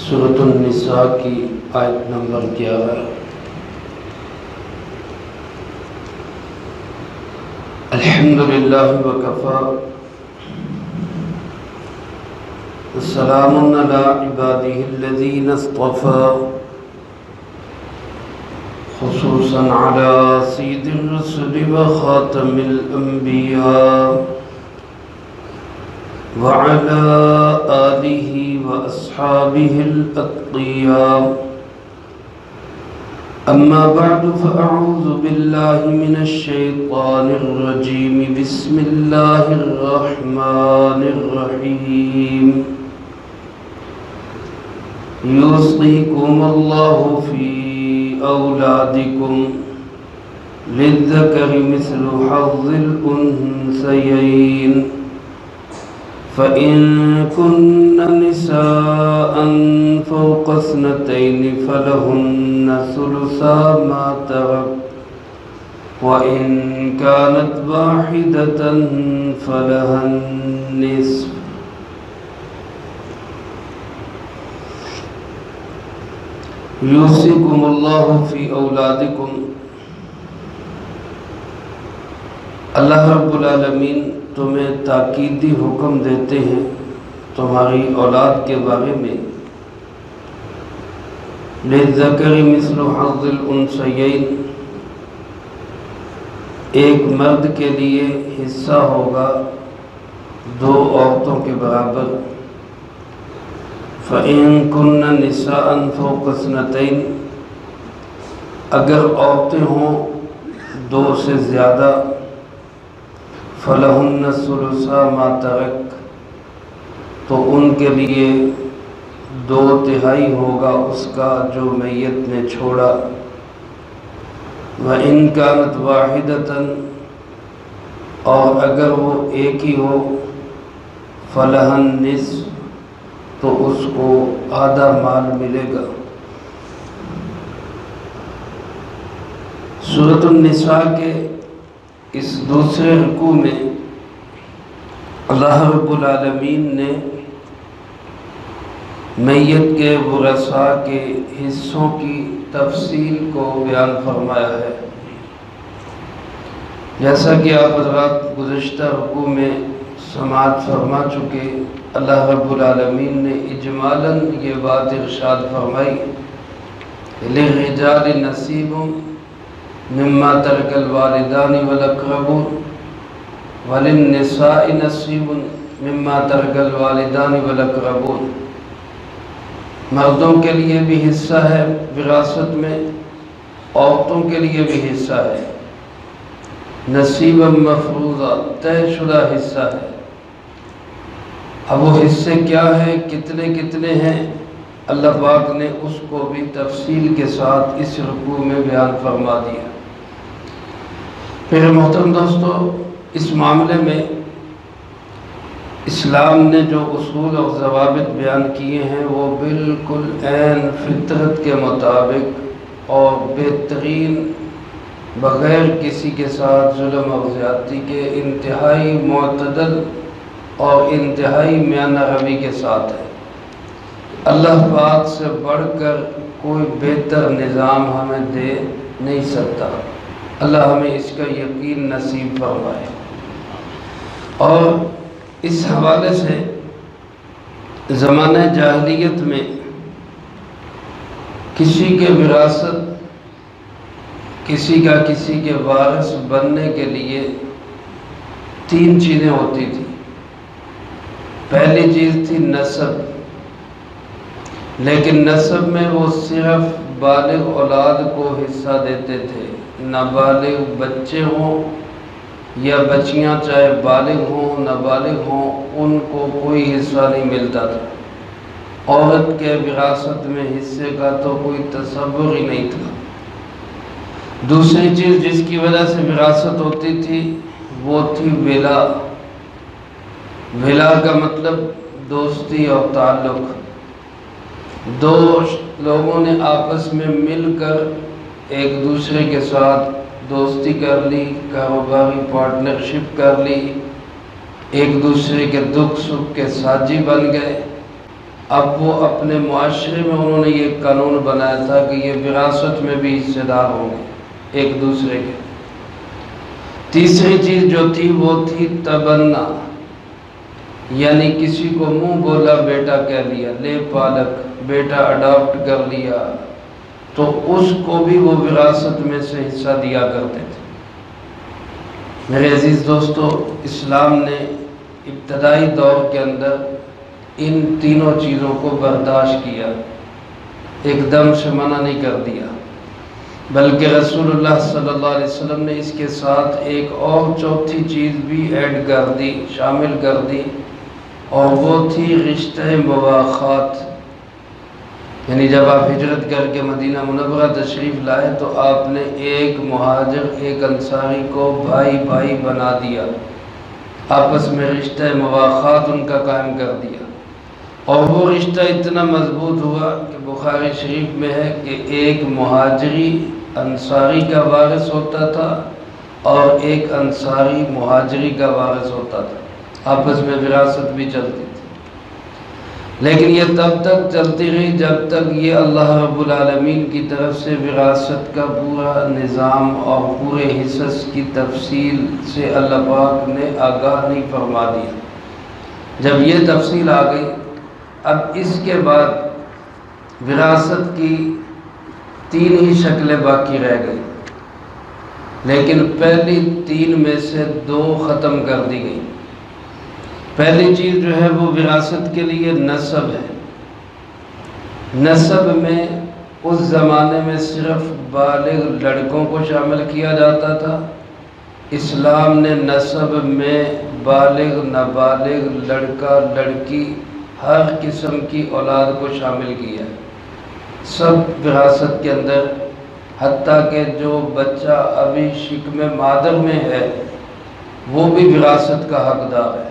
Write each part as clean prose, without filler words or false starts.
سورۃ النساء کی آیت نمبر 11۔ الحمدللہ وکفی وسلام علی عبادہ الذین اصطفی خصوصا علی سید الرسل وخاتم الانبیاء وعلى آلہ وأصحابہ الأتقیاء اما بعد فأعوذ باللہ من الشیطان الرجیم بسم اللہ الرحمن الرحیم یوصیکم اللہ فی اولادکم للذکر مثل حظ الانثیین فإن كن نساء فوق اثنتين فلهن ثلثا ما ترك وإن كانت واحدة فلها النصف يوصيكم الله في أولادكم۔ اللہ رب العالمین تمہیں تاکیدی حکم دیتے ہیں تمہاری اولاد کے بارے میں۔ للذکر مثل حظ الانثیین، ایک مرد کے لیے حصہ ہوگا دو عورتوں کے برابر۔ فإن كن نساء فوق اثنتين، اگر عورتیں ہوں دو سے زیادہ، فَلَهُنَّ الثُّلُثَا مَا تَرَكَ، تو ان کے لیے 2/3 ہوگا اس کا جو میت نے چھوڑا۔ وَإِن كَانَتْ وَاحِدَةً، اور اگر وہ ایک ہی ہو، فَلَهَا النِّصْفُ، تو اس کو آدھا مال ملے گا۔ سورۃ النساء کے اس دوسرے رکوع میں اللہ رب العالمین نے میت کے ورثاء کے حصوں کی تفصیل کو بیان فرمایا ہے۔ جیسا کہ آپ حضرات گزشتہ رکوع میں سماعت فرما چکے، اللہ رب العالمین نے اجمالاً یہ بات ارشاد فرمائی، لِلرِّجَالِ نَصِیبٌ مما ترک الوالدان والاقربون وللنساء نصیب مما ترک الوالدان والاقربون، مردوں کے لیے بھی حصہ ہے وراثت میں، عورتوں کے لیے بھی حصہ ہے، نصیبا مفروضہ، طے شدہ حصہ ہے۔ اب وہ حصے کیا ہیں، کتنے کتنے ہیں، اللہ پاک نے اس کو بھی تفصیل کے ساتھ اس رکوع میں بیان فرما دیا۔ پھر محترم دوستو، اس معاملے میں اسلام نے جو اصول اور ضوابط بیان کیے ہیں وہ بالکل عین فطرت کے مطابق اور بہترین، بغیر کسی کے ساتھ ظلم اور زیادتی کے، انتہائی معتدل اور انتہائی میانہ روی کے ساتھ ہے۔ اللہ پاک سے بڑھ کر کوئی بہتر نظام ہمیں دے نہیں سکتا۔ اللہ ہمیں اس کا یقین نصیب فرمائے۔ اور اس حوالے سے زمانہ جاہلیت میں کسی کے وراثت، کسی کا کسی کے وارث بننے کے لیے 3 چیزیں ہوتی تھیں۔ پہلی چیز تھی نسب، لیکن نسب میں وہ صرف بالغ اولاد کو حصہ دیتے تھے، نابالغ بچے ہوں یا بچیاں چاہے بالغ ہوں نابالغ ہوں، ان کو کوئی حصہ نہیں ملتا تھا۔ عورت کے وراثت میں حصے کا تو کوئی تصور ہی نہیں تھا۔ دوسری چیز جس کی وجہ سے وراثت ہوتی تھی وہ تھی ولا۔ ولا کا مطلب دوستی اور تعلق، دو لوگوں نے آپس میں مل کر ایک دوسرے کے ساتھ دوستی کر لی، کاروباری پارٹنرشپ کر لی، ایک دوسرے کے دکھ سکھ کے ساتھی بن گئے، اب وہ اپنے معاشرے میں انہوں نے یہ قانون بنایا تھا کہ یہ وراثت میں بھی حصے دار ہوں گے ایک دوسرے کے۔ تیسری چیز جو تھی وہ تھی تبنا، یعنی کسی کو منہ بولا بیٹا کہہ لیا، لے پالک بیٹا اڈاپٹ کر لیا، تو اس کو بھی وہ وراثت میں سے حصہ دیا کرتے تھے۔ میرے عزیز دوستو، اسلام نے ابتدائی دور کے اندر ان تینوں چیزوں کو برداشت کیا، ایک دم سے منع نہیں کر دیا، بلکہ رسول اللہ صلی اللہ علیہ وسلم نے اس کے ساتھ ایک اور چوتھی چیز بھی ایڈ کر دی، شامل کر دی، اور وہ تھی رشتہ مواخات۔ یعنی جب آپ ہجرت کر کے مدینہ منورہ تشریف لائے تو آپ نے ایک مہاجر ایک انصاری کو بھائی بھائی بنا دیا، آپس میں رشتہ مواخات ان کا قائم کر دیا، اور وہ رشتہ اتنا مضبوط ہوا کہ بخاری شریف میں ہے کہ ایک مہاجری انصاری کا وارث ہوتا تھا اور ایک انصاری مہاجری کا وارث ہوتا تھا، آپس میں وراثت بھی چلتی تھی۔ لیکن یہ تب تک چلتی رہی جب تک یہ اللہ رب العالمین کی طرف سے وراثت کا پورا نظام اور پورے حصص کی تفصیل سے اللہ پاک نے آگاہ نہیں فرما دیا۔ جب یہ تفصیل آ گئی، اب اس کے بعد وراثت کی تین ہی شکلیں باقی رہ گئی، لیکن پہلی تین میں سے دو ختم کر دی گئی۔ پہلی چیز جو ہے وہ وراثت کے لیے نسب ہے۔ نسب میں اس زمانے میں صرف بالغ لڑکوں کو شامل کیا جاتا تھا، اسلام نے نسب میں بالغ نابالغ لڑکا لڑکی ہر قسم کی اولاد کو شامل کیا، سب وراثت کے اندر، حتیٰ کہ جو بچہ ابھی شکم مادر میں ہے وہ بھی وراثت کا حقدار ہے،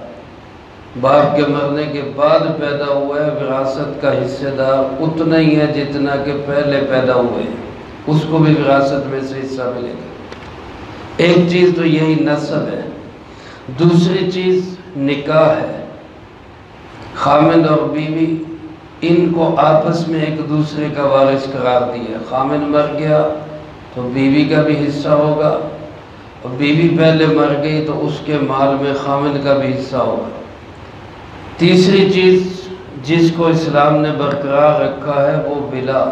باپ کے مرنے کے بعد پیدا ہوا ہے، وراثت کا حصہ دار اتنا ہی ہے جتنا کہ پہلے پیدا ہوئے، اس کو بھی وراثت میں سے حصہ ملے گا۔ ایک چیز تو یہی نسب ہے۔ دوسری چیز نکاح ہے، خامند اور بیوی ان کو آپس میں ایک دوسرے کا وارث قرار دیا، خامند مر گیا تو بیوی کا بھی حصہ ہوگا، اور بیوی پہلے مر گئی تو اس کے مال میں خامند کا بھی حصہ ہوگا۔ تیسری چیز جس کو اسلام نے برقرار رکھا ہے وہ ولا،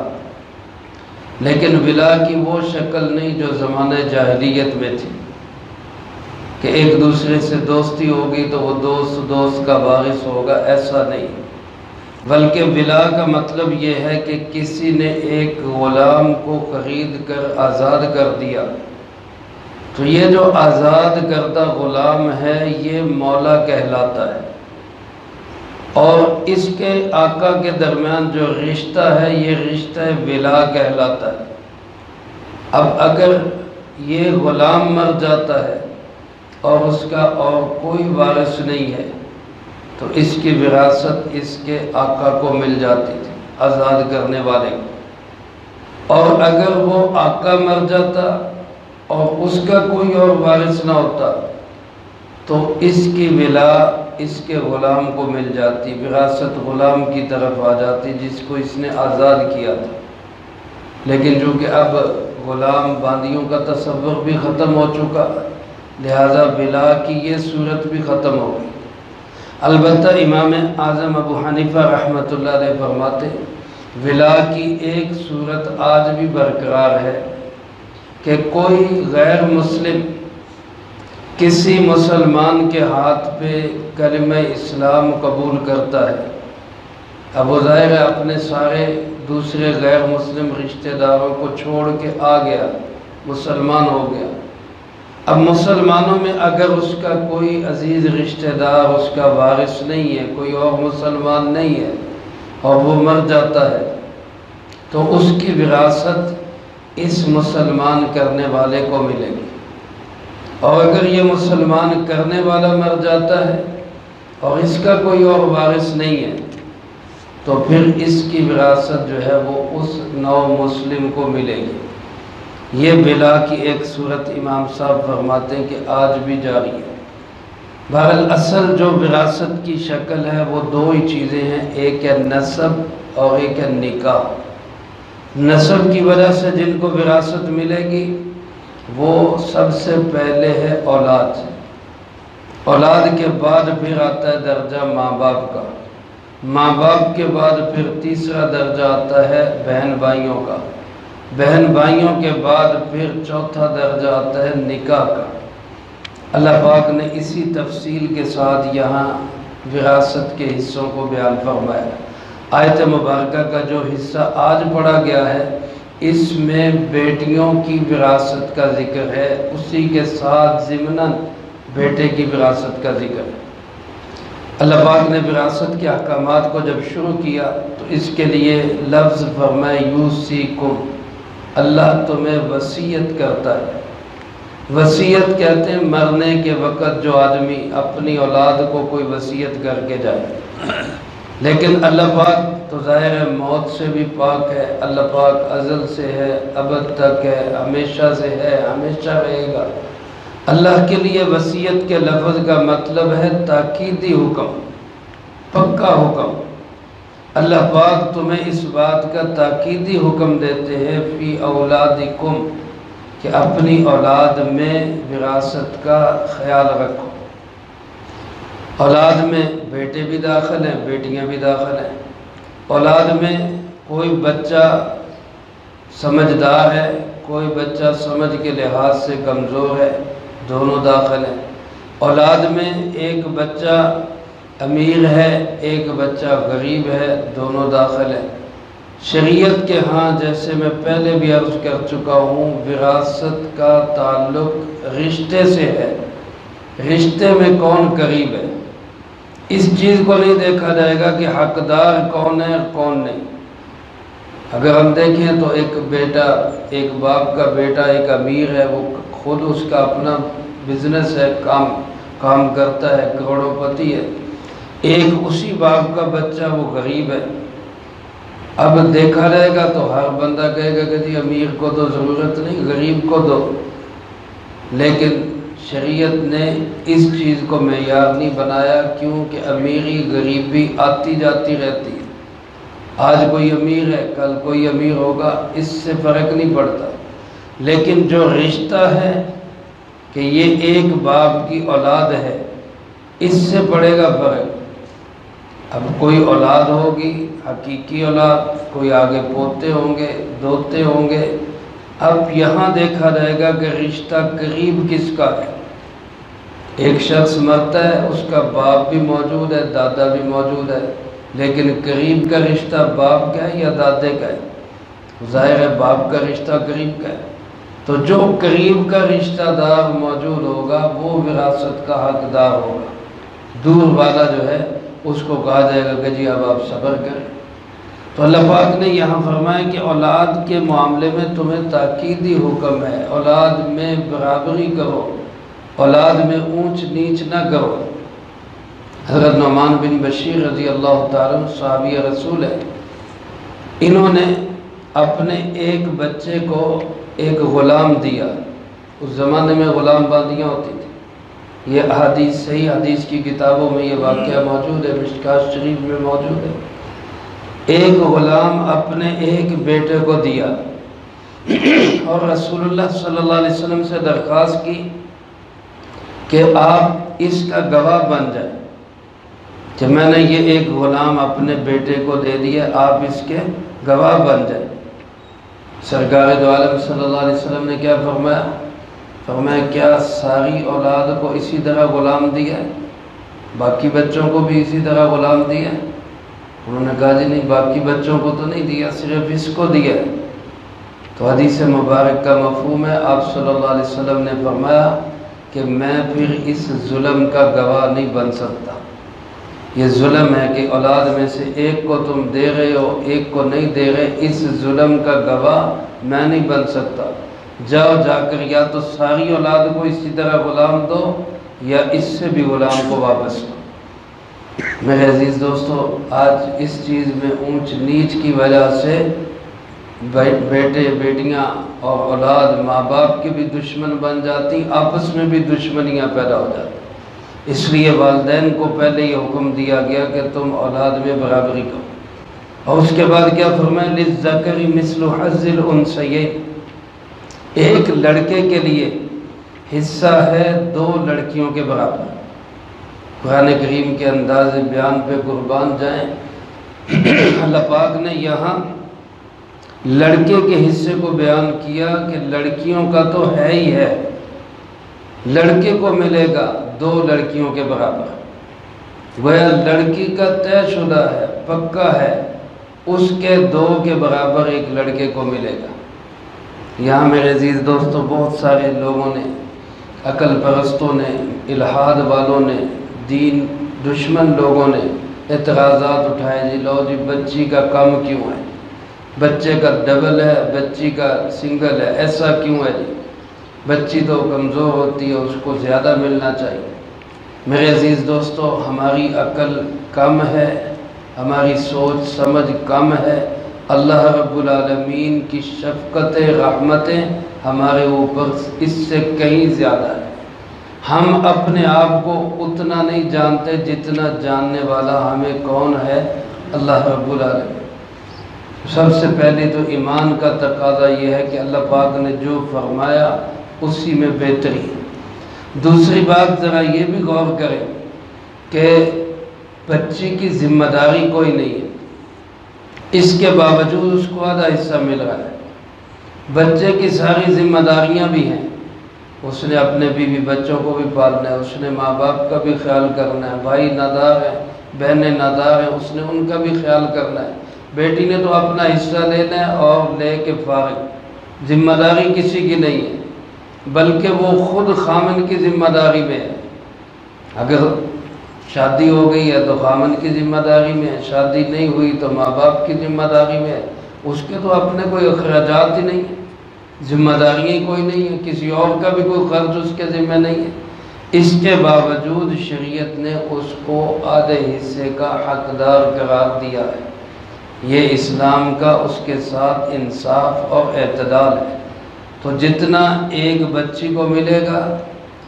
لیکن ولا کی وہ شکل نہیں جو زمانہ جاہلیت میں تھی کہ ایک دوسرے سے دوستی ہوگی تو وہ دوست کا وارث ہوگا، ایسا نہیں، بلکہ ولا کا مطلب یہ ہے کہ کسی نے ایک غلام کو خرید کر آزاد کر دیا تو یہ جو آزاد کردہ غلام ہے یہ مولا کہلاتا ہے، اور اس کے آقا کے درمیان جو رشتہ ہے یہ رشتہ ولا کہلاتا ہے۔ اب اگر یہ غلام مر جاتا ہے اور اس کا اور کوئی وارث نہیں ہے تو اس کی وراثت اس کے آقا کو مل جاتی تھی، آزاد کرنے والے کو، اور اگر وہ آقا مر جاتا اور اس کا کوئی اور وارث نہ ہوتا تو اس کی ولا اس کے غلام کو مل جاتی، وراثت غلام کی طرف آ جاتی جس کو اس نے آزاد کیا تھا۔ لیکن چونکہ اب غلام باندیوں کا تصور بھی ختم ہو چکا، لہذا ولا کی یہ صورت بھی ختم ہو گئی۔ البتہ امام اعظم ابو حنیفہ رحمۃ اللہ علیہ فرماتے ولا کی ایک صورت آج بھی برقرار ہے کہ کوئی غیر مسلم کسی مسلمان کے ہاتھ پہ کلمہ اسلام قبول کرتا ہے، اب وہ ظاہر ہے اپنے سارے دوسرے غیر مسلم رشتہ داروں کو چھوڑ کے آ گیا، مسلمان ہو گیا۔ اب مسلمانوں میں اگر اس کا کوئی عزیز رشتہ دار اس کا وارث نہیں ہے، کوئی اور مسلمان نہیں ہے، اور وہ مر جاتا ہے تو اس کی وراثت اس مسلمان کرنے والے کو ملے گی، اور اگر یہ مسلمان کرنے والا مر جاتا ہے اور اس کا کوئی اور وارث نہیں ہے تو پھر اس کی وراثت جو ہے وہ اس نو مسلم کو ملے گی۔ یہ ولا کی ایک صورت امام صاحب فرماتے ہیں کہ آج بھی جاری ہے۔ بہرحال اصل جو وراثت کی شکل ہے وہ دو ہی چیزیں ہیں، ایک ہے نسب اور ایک ہے نکاح۔ نسب کی وجہ سے جن کو وراثت ملے گی وہ سب سے پہلے ہے اولاد، اولاد کے بعد پھر آتا ہے درجہ ماں باپ کا، ماں باپ کے بعد پھر تیسرا درجہ آتا ہے بہن بھائیوں کا، بہن بھائیوں کے بعد پھر چوتھا درجہ آتا ہے نکاح کا۔ اللہ پاک نے اسی تفصیل کے ساتھ یہاں وراثت کے حصوں کو بیان فرمایا۔ آیت مبارکہ کا جو حصہ آج پڑھا گیا ہے اس میں بیٹیوں کی وراثت کا ذکر ہے، اسی کے ساتھ ضمناً بیٹے کی وراثت کا ذکر ہے۔ اللہ پاک نے وراثت کے احکامات کو جب شروع کیا تو اس کے لیے لفظ فرمائے یوصیکم، اللہ تمہیں وصیت کرتا ہے۔ وصیت کہتے ہیں مرنے کے وقت جو آدمی اپنی اولاد کو کوئی وصیت کر کے جائے، لیکن اللہ پاک تو ظاہر ہے موت سے بھی پاک ہے، اللہ پاک ازل سے ہے، ابد تک ہے، ہمیشہ سے ہے، ہمیشہ رہے گا۔ اللہ کے لیے وصیت کے لفظ کا مطلب ہے تاکیدی حکم، پکا حکم۔ اللہ پاک تمہیں اس بات کا تاکیدی حکم دیتے ہیں فی اولادکم، کہ اپنی اولاد میں وراثت کا خیال رکھو۔ اولاد میں بیٹے بھی داخل ہیں، بیٹیاں بھی داخل ہیں۔ اولاد میں کوئی بچہ سمجھدار ہے، کوئی بچہ سمجھ کے لحاظ سے کمزور ہے، دونوں داخل ہیں۔ اولاد میں ایک بچہ امیر ہے، ایک بچہ غریب ہے، دونوں داخل ہیں۔ شریعت کے ہاں جیسے میں پہلے بھی عرض کر چکا ہوں، وراثت کا تعلق رشتے سے ہے، رشتے میں کون قریب ہے اس چیز کو نہیں دیکھا جائے گا کہ حقدار کون ہے کون نہیں۔ اگر ہم دیکھیں تو ایک بیٹا، ایک باپ کا بیٹا ایک امیر ہے، وہ خود اس کا اپنا بزنس ہے، کام کرتا ہے، کروڑوں پتی ہے۔ ایک اسی باپ کا بچہ وہ غریب ہے۔ اب دیکھا جائے گا تو ہر بندہ کہے گا کہ جی امیر کو تو ضرورت نہیں، غریب کو دو، لیکن شریعت نے اس چیز کو معیار نہیں بنایا، کیونکہ امیری غریبی آتی جاتی رہتی ہے۔ آج کوئی امیر ہے، کل کوئی امیر ہوگا، اس سے فرق نہیں پڑتا، لیکن جو رشتہ ہے کہ یہ ایک باپ کی اولاد ہے، اس سے پڑے گا فرق۔ اب کوئی اولاد ہوگی حقیقی اولاد، کوئی آگے پوتے ہوں گے، دوتے ہوں گے۔ اب یہاں دیکھا جائے گا کہ رشتہ قریب کس کا ہے۔ ایک شخص مرتا ہے، اس کا باپ بھی موجود ہے، دادا بھی موجود ہے، لیکن قریب کا رشتہ باپ کا ہے یا دادے کا ہے؟ ظاہر ہے باپ کا رشتہ قریب کا ہے۔ تو جو قریب کا رشتہ دار موجود ہوگا وہ وراثت کا حقدار ہوگا۔ دور والا جو ہے اس کو کہا جائے گا کہ جی اب آپ صبر کریں۔ تو اللہ پاک نے یہاں فرمایا کہ اولاد کے معاملے میں تمہیں تاکیدی حکم ہے، اولاد میں برابری کرو، اولاد میں اونچ نیچ نہ کرو۔ حضرت نعمان بن بشیر رضی اللہ تعالیٰ صحابی رسول ہے، انہوں نے اپنے ایک بچے کو ایک غلام دیا۔ اس زمانے میں غلام باندیاں ہوتی تھی، یہ حدیث صحیح حدیث کی کتابوں میں یہ واقعہ موجود ہے، مشکات شریف میں موجود ہے۔ ایک غلام اپنے ایک بیٹے کو دیا اور رسول اللہ صلی اللہ علیہ وسلم سے درخواست کی کہ آپ اس کا گواہ بن جائیں کہ میں نے یہ ایک غلام اپنے بیٹے کو دے دیا، آپ اس کے گواہ بن جائیں۔ سرکار دو عالم صلی اللہ علیہ وسلم نے کیا فرمایا؟ فرمایا کیا ساری اولاد کو اسی طرح غلام دیا ہے؟ باقی بچوں کو بھی اسی طرح غلام دیا ہے؟ انہوں نے کہا جی نہیں، باقی بچوں کو تو نہیں دیا، صرف اس کو دیا ہے۔ تو حدیث مبارک کا مفہوم ہے، آپ صلی اللہ علیہ وسلم نے فرمایا کہ میں پھر اس ظلم کا گواہ نہیں بن سکتا۔ یہ ظلم ہے کہ اولاد میں سے ایک کو تم دے رہے ہو، ایک کو نہیں دے رہے، اس ظلم کا گواہ میں نہیں بن سکتا۔ جاؤ جا کر یا تو ساری اولاد کو اسی طرح غلام دو یا اس سے بھی غلام کو واپس دو۔ میرے عزیز دوستو، آج اس چیز میں اونچ نیچ کی وجہ سے بیٹے بیٹیاں اور اولاد ماں باپ کے بھی دشمن بن جاتی، آپس میں بھی دشمنیاں پیدا ہو جاتی۔ اس لیے والدین کو پہلے یہ حکم دیا گیا کہ تم اولاد میں برابری کرو، اور اس کے بعد کیا فرمایا؟ للذکر مثل حظ الانثیین، ایک لڑکے کے لیے حصہ ہے 2 لڑکیوں کے برابر۔ قرآن کریم کے انداز بیان پہ قربان جائیں، اللہ پاک نے یہاں لڑکے کے حصے کو بیان کیا کہ لڑکیوں کا تو ہے ہی ہے، لڑکے کو ملے گا 2 لڑکیوں کے برابر، گویا لڑکی کا طے شدہ ہے، پکا ہے، اس کے 2 کے برابر ایک لڑکے کو ملے گا۔ یہاں میرے عزیز دوستو بہت سارے لوگوں نے، عقل پرستوں نے، الحاد والوں نے، دین دشمن لوگوں نے اعتراضات اٹھائے، جی لو جی بچی کا کم کیوں ہے، بچے کا ڈبل ہے، بچی کا سنگل ہے، ایسا کیوں ہے جی، بچی تو کمزور ہوتی ہے، اس کو زیادہ ملنا چاہیے۔ میرے عزیز دوستو، ہماری عقل کم ہے، ہماری سوچ سمجھ کم ہے، اللہ رب العالمین کی شفقت رحمتیں ہمارے اوپر اس سے کہیں زیادہ ہے۔ ہم اپنے آپ کو اتنا نہیں جانتے جتنا جاننے والا ہمیں کون ہے؟ اللہ رب العالمین۔ سب سے پہلے تو ایمان کا تقاضا یہ ہے کہ اللہ پاک نے جو فرمایا اسی میں بہتری ہے۔ دوسری بات ذرا یہ بھی غور کریں کہ بچی کی ذمہ داری کوئی نہیں ہے، اس کے باوجود اس کو آدھا حصہ مل رہا ہے۔ بچے کی ساری ذمہ داریاں بھی ہیں، اس نے اپنے بیوی بچوں کو بھی پالنا ہے، اس نے ماں باپ کا بھی خیال کرنا ہے، بھائی نادار ہیں، بہنیں نادار ہیں، اس نے ان کا بھی خیال کرنا ہے۔ بیٹی نے تو اپنا حصہ لینا ہے اور لے کے فارغ، ذمہ داری کسی کی نہیں ہے، بلکہ وہ خود خامن کی ذمہ داری میں ہے۔ اگر شادی ہو گئی ہے تو خامن کی ذمہ داری میں ہے، شادی نہیں ہوئی تو ماں باپ کی ذمہ داری میں ہے، اس کے تو اپنے کوئی اخراجات ہی نہیں ہیں، ذمہ داریاں ہی کوئی نہیں ہے، کسی اور کا بھی کوئی قرض اس کے ذمہ نہیں ہے۔ اس کے باوجود شریعت نے اس کو آدھے حصے کا حقدار قرار دیا ہے۔ یہ اسلام کا اس کے ساتھ انصاف اور اعتدال ہے۔ تو جتنا ایک بچی کو ملے گا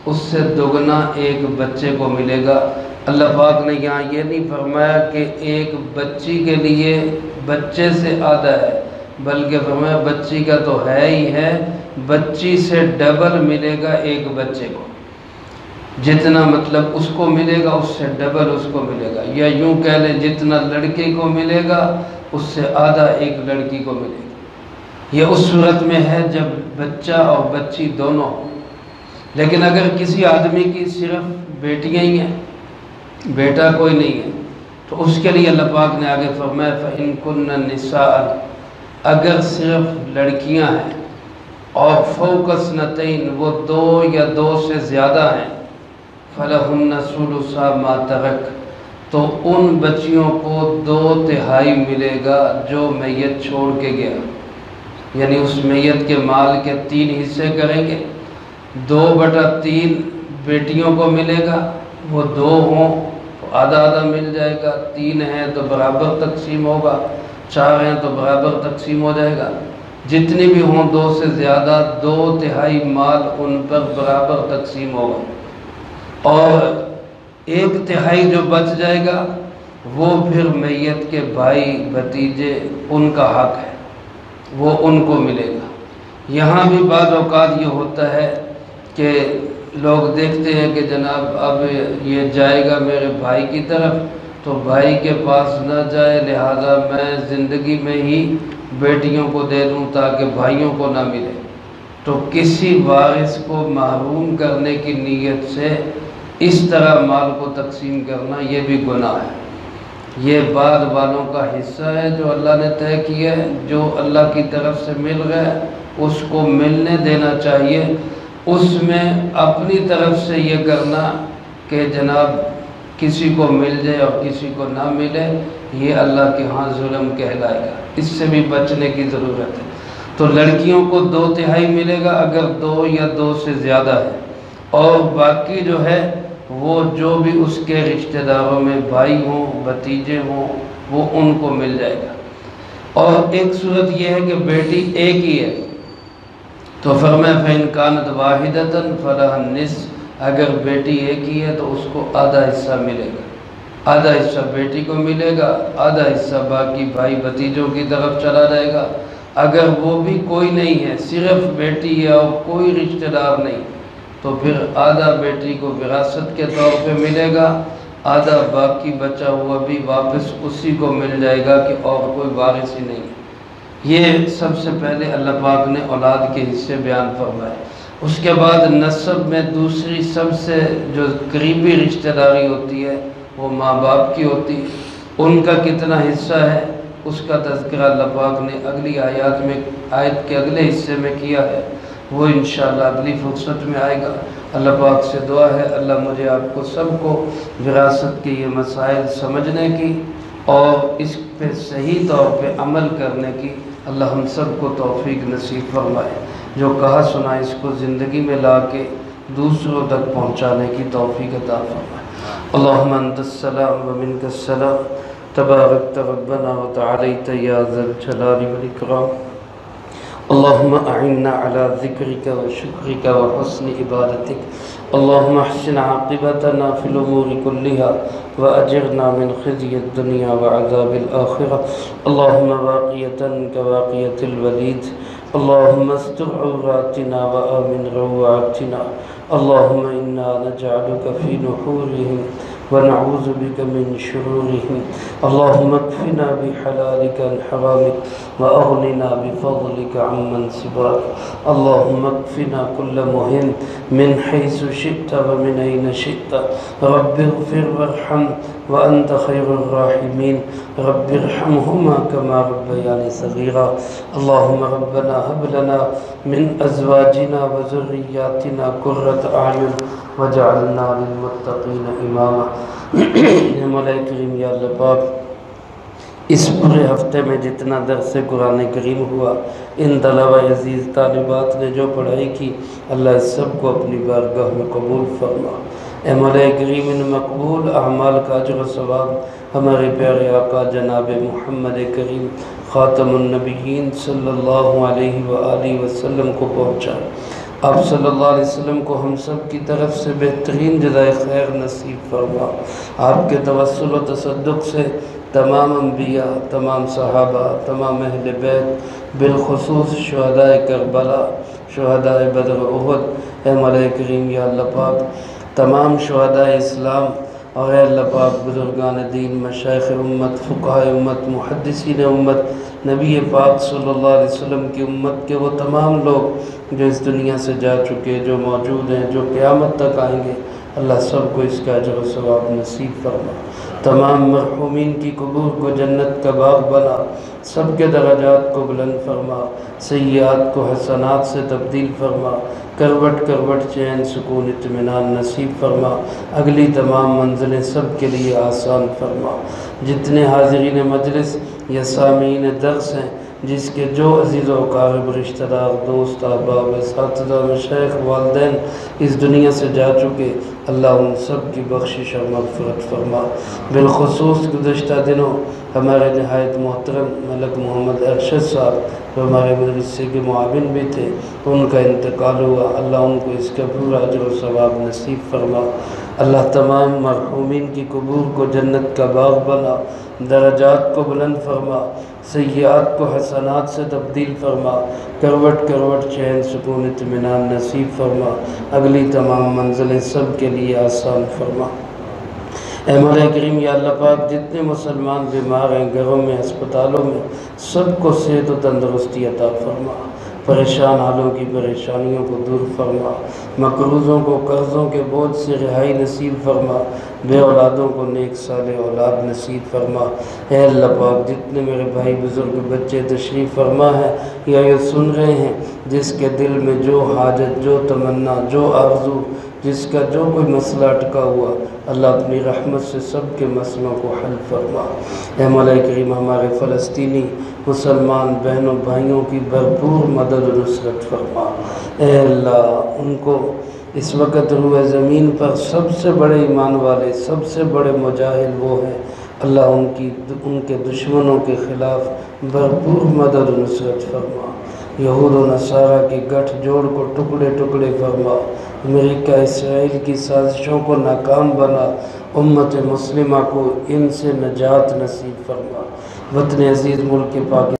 اس سے دوگنا ایک بچے کو ملے گا۔ اللہ پاک نے یہاں یہ نہیں فرمایا کہ ایک بچی کے لیے بچے سے آدھا ہے، بلکہ فرمایا بچی کا تو ہے ہی ہے، بچی سے ڈبل ملے گا ایک بچے کو، جتنا مطلب اس کو ملے گا اس سے ڈبل اس کو ملے گا، یا یوں کہہ لیں جتنا لڑکے کو ملے گا اس سے آدھا ایک لڑکی کو ملے گا۔ یہ اس صورت میں ہے جب بچہ اور بچی دونوں، لیکن اگر کسی آدمی کی صرف بیٹیاں ہی ہیں، بیٹا کوئی نہیں ہے، تو اس کے لیے اللہ پاک نے آگے فرمایا فَإِن كُنَّ النِّسَاءَ، اگر صرف لڑکیاں ہیں اور فوق اثنتین وہ 2 یا 2 سے زیادہ ہیں، فَلَهُنَّ ثُلُثَا مَا تَرَكَ، تو ان بچیوں کو 2/3 ملے گا جو میت چھوڑ کے گیا، یعنی اس میت کے مال کے 3 حصے کریں گے، 2/3 بیٹیوں کو ملے گا، وہ 2 ہوں تو آدھا آدھا مل جائے گا، 3 ہیں تو برابر تقسیم ہوگا، 4 ہیں تو برابر تقسیم ہو جائے گا، جتنی بھی ہوں 2 سے زیادہ 2/3 مال ان پر برابر تقسیم ہوگا، اور 1/3 جو بچ جائے گا وہ پھر میت کے بھائی بھتیجے ان کا حق ہے، وہ ان کو ملے گا۔ یہاں بھی بعض اوقات یہ ہوتا ہے کہ لوگ دیکھتے ہیں کہ جناب اب یہ جائے گا میرے بھائی کی طرف تو بھائی کے پاس نہ جائے، لہذا میں زندگی میں ہی بیٹیوں کو دے دوں تاکہ بھائیوں کو نہ ملے، تو کسی وارث کو محروم کرنے کی نیت سے اس طرح مال کو تقسیم کرنا یہ بھی گناہ ہے۔ یہ بعد والوں کا حصہ ہے جو اللہ نے طے کیا ہے، جو اللہ کی طرف سے مل گیا ہے اس کو ملنے دینا چاہیے۔ اس میں اپنی طرف سے یہ کرنا کہ جناب کسی کو مل جائے اور کسی کو نہ ملے، یہ اللہ کے ہاں ظلم کہلائے گا، اس سے بھی بچنے کی ضرورت ہے۔ تو لڑکیوں کو 2/3 ملے گا اگر 2 یا 2 سے زیادہ ہے، اور باقی جو ہے وہ جو بھی اس کے رشتہ داروں میں بھائی ہوں بھتیجے ہوں وہ ان کو مل جائے گا۔ اور ایک صورت یہ ہے کہ بیٹی ایک ہی ہے تو فرمایا فَإِن كَانَتْ وَاحِدَةً فَلَهَا النِّصْفُ، اگر بیٹی ایک ہی ہے تو اس کو آدھا حصہ ملے گا، آدھا حصہ بیٹی کو ملے گا، آدھا حصہ باقی بھائی بھتیجوں کی طرف چلا جائے گا۔ اگر وہ بھی کوئی نہیں ہے، صرف بیٹی ہے اور کوئی رشتہ دار نہیں، تو پھر آدھا بیٹی کو وراثت کے طور پہ ملے گا، آدھا باقی بچا ہوا بھی واپس اسی کو مل جائے گا کہ اور کوئی وارث ہی نہیں۔ یہ سب سے پہلے اللہ پاک نے اولاد کے حصے بیان فرمائے۔ اس کے بعد نسب میں دوسری سب سے جو قریبی رشتہ داری ہوتی ہے وہ ماں باپ کی ہوتی ہے، ان کا کتنا حصہ ہے اس کا تذکرہ اللہ پاک نے اگلی آیت کے اگلے حصے میں کیا ہے، وہ انشاءاللہ اگلی فرصت میں آئے گا۔ اللہ پاک سے دعا ہے اللہ مجھے آپ کو سب کو وراثت کے یہ مسائل سمجھنے کی اور اس پہ صحیح طور پہ عمل کرنے کی اللہ ہم سب کو توفیق نصیب فرمائے، جو کہا سنا اس کو زندگی میں لا کے دوسروں تک پہنچانے کی توفیق عطا فرمائے۔ اللہم انت السلام ومنک السلام تبارکت ربنا وتعالیت یا ذا الجلال والاکرام۔ اللہم اعنا علی ذکرک وشکرک وحسن عبادتک۔ اللہم احسن عاقبتنا فی الامور كلها واجرنا من خزي الدنيا وعذاب الآخرة۔ اللہم واقیتا كواقیة الولید۔ اللہم استر عوراتنا وآمن روعاتنا۔ اللہم انا نجعلک فی نحورهم ونعوذ بك من شرورهم۔ اللہم اکفنا بحلالک عن حرامک واغننا بفضلک عمن سواک۔ اللہم اکفنا کل مہم من حیث شئت ومن این شئت۔ رب اغفر وارحم وانت خیر الراحمین۔ رب ارحمہما کما ربیانی صغیرا۔ اللہم ربنا هب لنا من ازواجنا وذریاتنا قرۃ اعین وجعلنا للمتقین اماما۔ مولا کریم یا اللہ پاک، اس پورے ہفتے میں جتنا درس قرآن کریم ہوا، ان طلبہ عزیز طالبات نے جو پڑھائی کی، اللہ اس سب کو اپنی بارگاہ میں قبول فرما۔ اے مولا کریم، ان مقبول اعمال کا اجر و ثواب ہمارے پیارے آقا جناب محمد کریم خاتم النبیین صلی اللہ علیہ وآلہ وسلم کو پہنچائے۔ آپ صلی اللہ علیہ وسلم کو ہم سب کی طرف سے بہترین جزائے خیر نصیب فرما۔ آپ کے توسل و تصدق سے تمام انبیاء، تمام صحابہ، تمام اہل بیت، بالخصوص شہداء کربلا، شہداء بدر و احد، اے مولا کریم یا اللہ پاک، تمام شہداء اسلام اور اے اللہ پاک بزرگان دین، مشائخ امت، فقہاء امت، محدثین امت، نبی پاک صلی اللہ علیہ وسلم کی امت کے وہ تمام لوگ جو اس دنیا سے جا چکے، جو موجود ہیں، جو قیامت تک آئیں گے، اللہ سب کو اس کا اجر و ثواب نصیب فرما۔ تمام مرحومین کی قبور کو جنت کا باغ بنا، سب کے درجات کو بلند فرما، سیئات کو حسنات سے تبدیل فرما، کروٹ کروٹ چین سکون اطمینان نصیب فرما، اگلی تمام منزلیں سب کے لیے آسان فرما۔ جتنے حاضرین مجلس یا سامعین درس ہیں، جس کے جو عزیز و اقارب، رشتہ دار، دوست، احباب، اساتذہ، مشائخ، والدین اس دنیا سے جا چکے، اللہ ان سب کی بخشش اور مغفرت فرما۔ بالخصوص گزشتہ دنوں ہمارے نہایت محترم ملک محمد ارشد صاحب، جو ہمارے مدرسے کے معاون بھی تھے، ان کا انتقال ہوا، اللہ ان کو اس کا پورا اجر و ثواب نصیب فرما۔ اللہ تمام مرحومین کی قبور کو جنت کا باغ بنا، درجات کو بلند فرما، سیئات کو حسنات سے تبدیل فرما، کروٹ کروٹ چین سکون اطمینان نصیب فرما، اگلی تمام منزلیں سب کے لیے آسان فرما۔ اے مولا کریم یا اللہ پاک، جتنے مسلمان بیمار ہیں گھروں میں، اسپتالوں میں، سب کو صحت و تندرستی عطا فرما، پریشان حالوں کی پریشانیوں کو دور فرما، مقروضوں کو قرضوں کے بوجھ سے رہائی نصیب فرما، بے اولادوں کو نیک صالح اولاد نصیب فرما۔ اے اللہ پاک، جتنے میرے بھائی بزرگ بچے تشریف فرما ہیں یا یہ سن رہے ہیں، جس کے دل میں جو حاجت، جو تمنا، جو آرزو، جس کا جو کوئی مسئلہ اٹکا ہوا، اللہ اپنی رحمت سے سب کے مسئلوں کو حل فرما۔ اے مولا کریم، ہمارے فلسطینی مسلمان بہنوں بھائیوں کی بھرپور مدد و نصرت فرما۔ اے اللہ، ان کو اس وقت روئے زمین پر سب سے بڑے ایمان والے، سب سے بڑے مجاہد وہ ہیں، اللہ ان کے دشمنوں کے خلاف بھرپور مدد و نصرت فرما۔ یہود و نصارہ کے گٹھ جوڑ کو ٹکڑے ٹکڑے فرما، امریکہ اسرائیل کی سازشوں کو ناکام بنا، امت مسلمہ کو ان سے نجات نصیب فرما۔ وطن عزیز ملک پاکستان